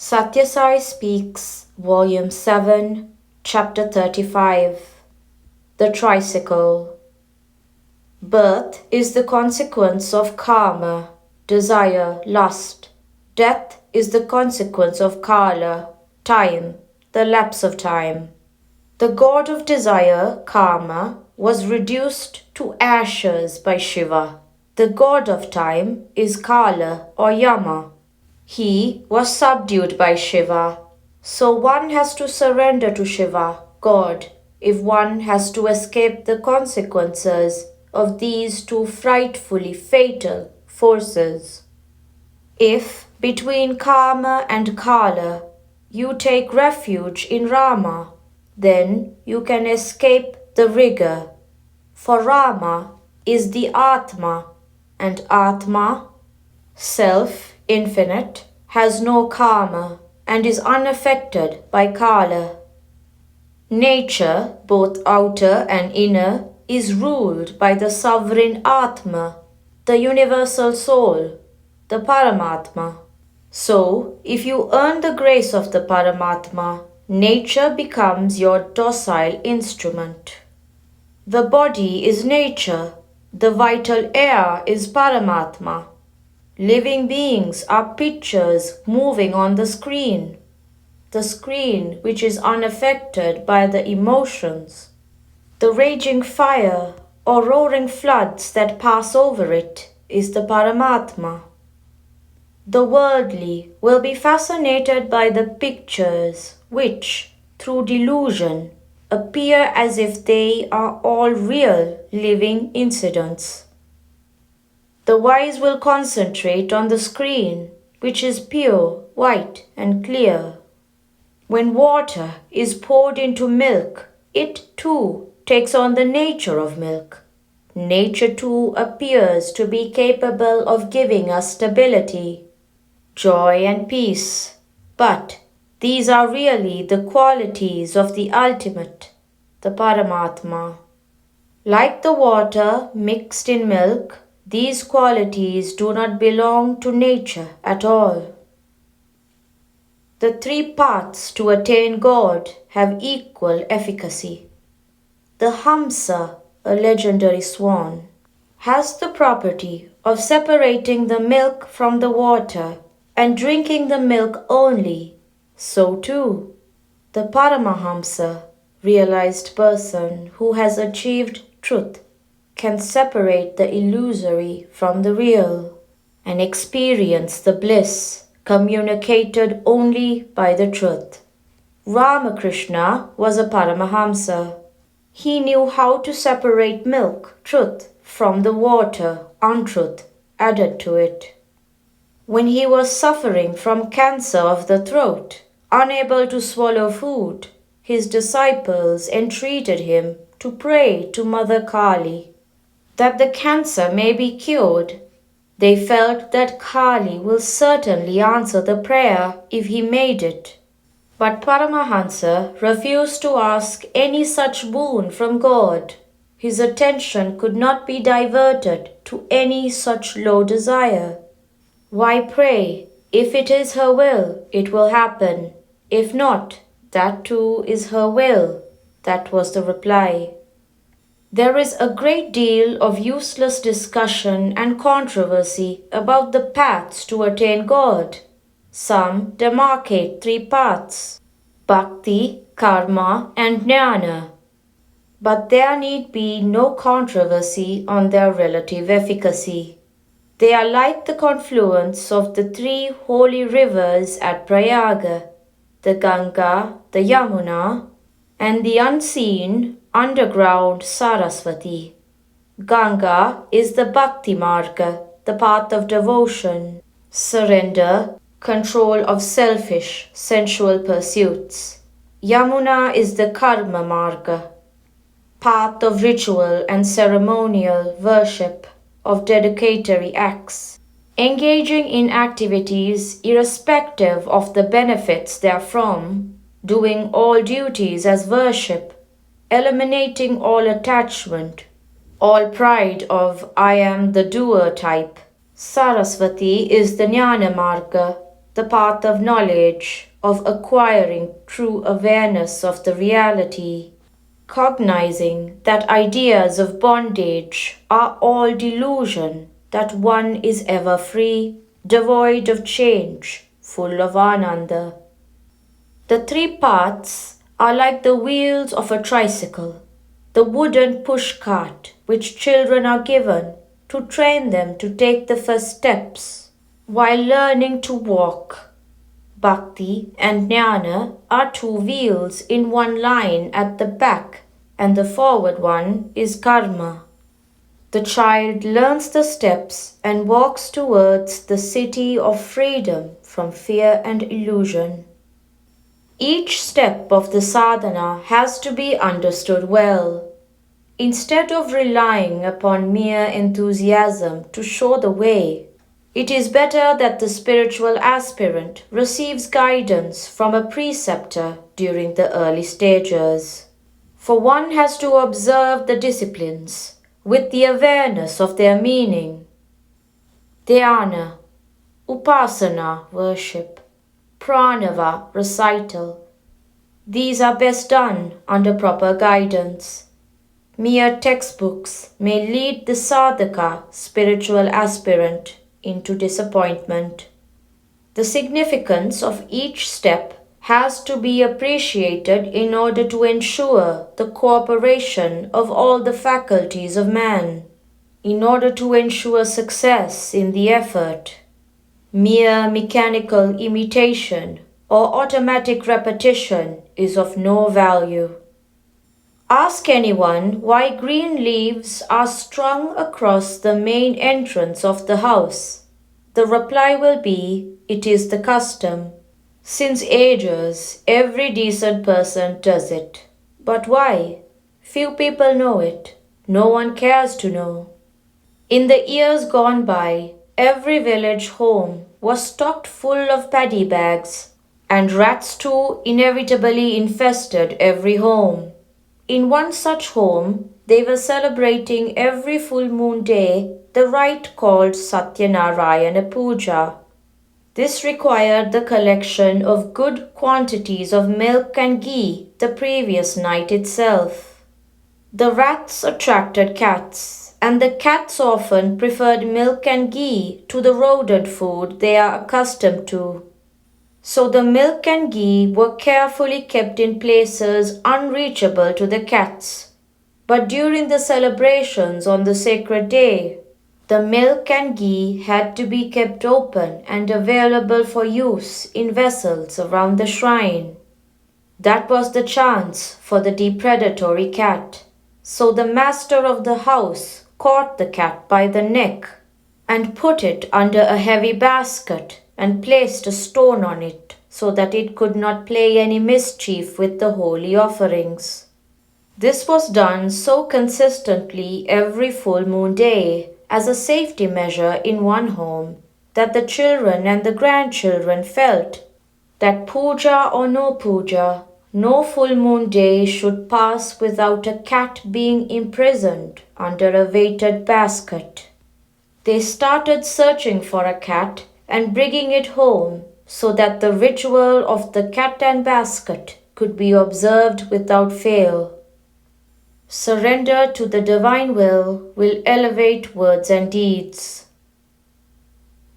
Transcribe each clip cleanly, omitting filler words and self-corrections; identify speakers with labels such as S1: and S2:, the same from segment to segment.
S1: Sathya Sai Speaks, Volume 7, Chapter 35. The Tricycle. Birth is the consequence of karma, desire, lust. Death is the consequence of kala, time, the lapse of time. The god of desire, karma, was reduced to ashes by Shiva. The god of time is Kala or Yama. He was subdued by Shiva. So one has to surrender to Shiva, God, if one has to escape the consequences of these two frightfully fatal forces. If between karma and kala you take refuge in Rama, then you can escape the rigor. For Rama is the Atma, and Atma, self, infinite, has no karma and is unaffected by kala. Nature, both outer and inner, is ruled by the sovereign Atma, the universal soul, the Paramatma. So, if you earn the grace of the Paramatma, nature becomes your docile instrument. The body is nature, the vital air is Paramatma. Living beings are pictures moving on the screen which is unaffected by the emotions. The raging fire or roaring floods that pass over it is the Paramatma. The worldly will be fascinated by the pictures which, through delusion, appear as if they are all real living incidents. The wise will concentrate on the screen, which is pure, white, and clear. When water is poured into milk, it too takes on the nature of milk. Nature too appears to be capable of giving us stability, joy, and peace. But these are really the qualities of the ultimate, the Paramatma. Like the water mixed in milk, these qualities do not belong to nature at all. The three paths to attain God have equal efficacy. The Hamsa, a legendary swan, has the property of separating the milk from the water and drinking the milk only. So too, the Paramahamsa, realized person who has achieved truth, can separate the illusory from the real and experience the bliss communicated only by the truth. Ramakrishna was a Paramahamsa. He knew how to separate milk, truth, from the water, untruth, added to it. When he was suffering from cancer of the throat, unable to swallow food, his disciples entreated him to pray to Mother Kali that the cancer may be cured. They felt that Kali will certainly answer the prayer if he made it. But Paramahansa refused to ask any such boon from God. His attention could not be diverted to any such low desire. Why pray? If it is her will, it will happen. If not, that too is her will. That was the reply. There is a great deal of useless discussion and controversy about the paths to attain God. Some demarcate three paths: bhakti, karma, and jnana. But there need be no controversy on their relative efficacy. They are like the confluence of the three holy rivers at Prayaga, the Ganga, the Yamuna, and the unseen underground Saraswati. Ganga is the Bhakti Marga, the path of devotion, surrender, control of selfish, sensual pursuits. Yamuna is the Karma Marga, path of ritual and ceremonial worship, of dedicatory acts, engaging in activities irrespective of the benefits therefrom, doing all duties as worship, eliminating all attachment, all pride of I am the doer type. Saraswati is the Jnana Marga, the path of knowledge, of acquiring true awareness of the reality, cognizing that ideas of bondage are all delusion, that one is ever free, devoid of change, full of ananda. The three paths are like the wheels of a tricycle, the wooden push cart which children are given to train them to take the first steps while learning to walk. Bhakti and Jnana are two wheels in one line at the back, and the forward one is karma. The child learns the steps and walks towards the city of freedom from fear and illusion. Each step of the sadhana has to be understood well. Instead of relying upon mere enthusiasm to show the way, it is better that the spiritual aspirant receives guidance from a preceptor during the early stages. For one has to observe the disciplines with the awareness of their meaning. Dhyana, Upasana, worship, Pranava, recital. These are best done under proper guidance. Mere textbooks may lead the sadhaka, spiritual aspirant, into disappointment. The significance of each step has to be appreciated in order to ensure the cooperation of all the faculties of man, in order to ensure success in the effort. Mere mechanical imitation or automatic repetition is of no value. Ask anyone why green leaves are strung across the main entrance of the house. The reply will be, it is the custom. Since ages, every decent person does it. But why? Few people know it. No one cares to know. In the years gone by, every village home was stocked full of paddy bags, and rats too inevitably infested every home. In one such home, they were celebrating every full moon day the rite called Sathya Puja. This required the collection of good quantities of milk and ghee the previous night itself. The rats attracted cats, and the cats often preferred milk and ghee to the rodent food they are accustomed to. So the milk and ghee were carefully kept in places unreachable to the cats. But during the celebrations on the sacred day, the milk and ghee had to be kept open and available for use in vessels around the shrine. That was the chance for the depredatory cat. So the master of the house caught the cat by the neck and put it under a heavy basket and placed a stone on it so that it could not play any mischief with the holy offerings. This was done so consistently every full moon day as a safety measure in one home that the children and the grandchildren felt that puja or no puja, no full moon day should pass without a cat being imprisoned under a weighted basket. They started searching for a cat and bringing it home so that the ritual of the cat and basket could be observed without fail. Surrender to the divine will elevate words and deeds.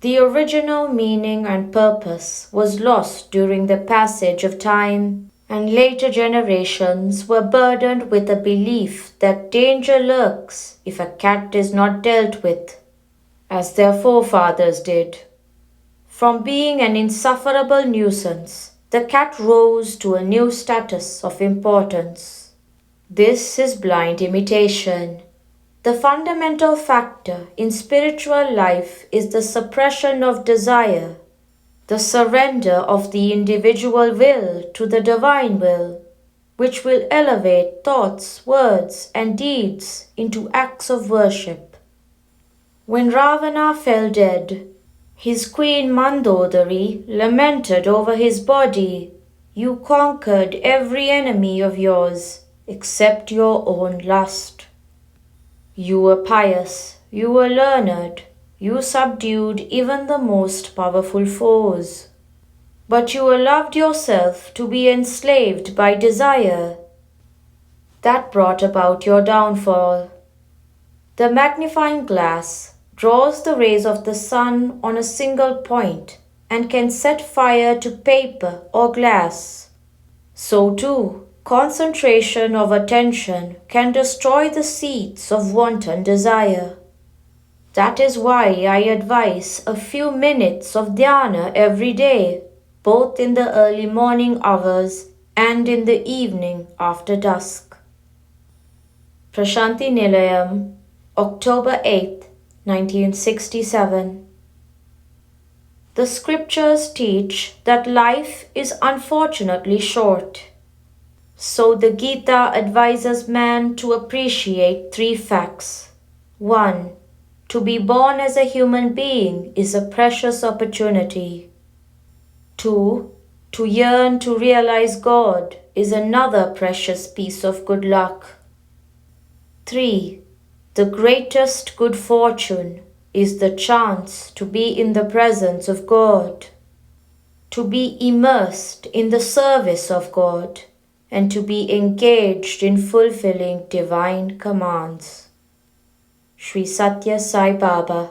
S1: The original meaning and purpose was lost during the passage of time, and later generations were burdened with the belief that danger lurks if a cat is not dealt with, as their forefathers did. From being an insufferable nuisance, the cat rose to a new status of importance. This is blind imitation. The fundamental factor in spiritual life is the suppression of desire, the surrender of the individual will to the divine will, which will elevate thoughts, words, and deeds into acts of worship. When Ravana fell dead, his queen Mandodari lamented over his body. You conquered every enemy of yours except your own lust. You were pious, you were learned, you subdued even the most powerful foes. but you allowed yourself to be enslaved by desire. That brought about your downfall. The magnifying glass draws the rays of the sun on a single point and can set fire to paper or glass. So too, concentration of attention can destroy the seeds of wanton desire. That is why I advise a few minutes of dhyana every day, both in the early morning hours and in the evening after dusk. Prashanti Nilayam, October 8, 1967. The scriptures teach that life is unfortunately short. So the Gita advises man to appreciate three facts. 1. To be born as a human being is a precious opportunity. 2. To yearn to realize God is another precious piece of good luck. 3. The greatest good fortune is the chance to be in the presence of God, to be immersed in the service of God, and to be engaged in fulfilling divine commands. Sri Sathya Sai Baba.